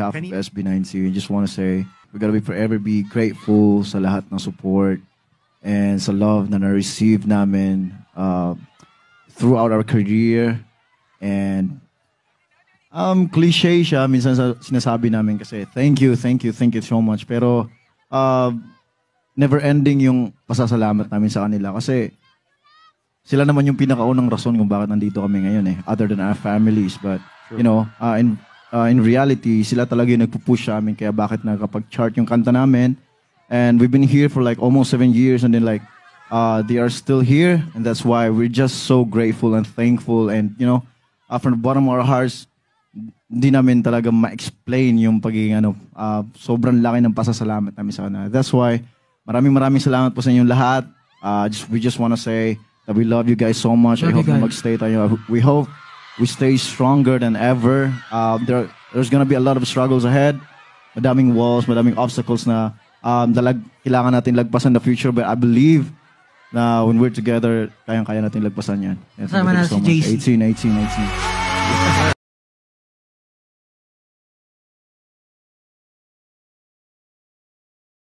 behalf of SB19, just want to say, we gotta forever be grateful sa lahat ng support and sa love na na-receive namin throughout our career. And cliche siya, minsan sinasabi namin kasi, thank you so much. Pero never ending yung pasasalamat namin sa kanila kasi sila naman yung pinakaunang rason kung bakit nandito kami ngayon other than our families. But you know, in reality, sila talaga yung nagpupush sa amin kaya bakit nakapag-chart yung kanta namin. And we've been here for like almost 7 years, and then like they are still here, and that's why we're just so grateful and thankful. And you know, from the bottom of our hearts, hindi namin talaga ma-explain yung pagiging sobrang laki ng pasasalamat namin sa kanila. That's why maraming salamat po sa inyong lahat. We just want to say that we love you guys so much. I hope na magstay tayo. We hope we stay stronger than ever. There's gonna be a lot of struggles ahead. Madaming walls, madaming obstacles na kailangan natin lagpasan in the future. But I believe na when we're together, kayang-kaya natin lagpasan yan. Kasama na si JC. 18.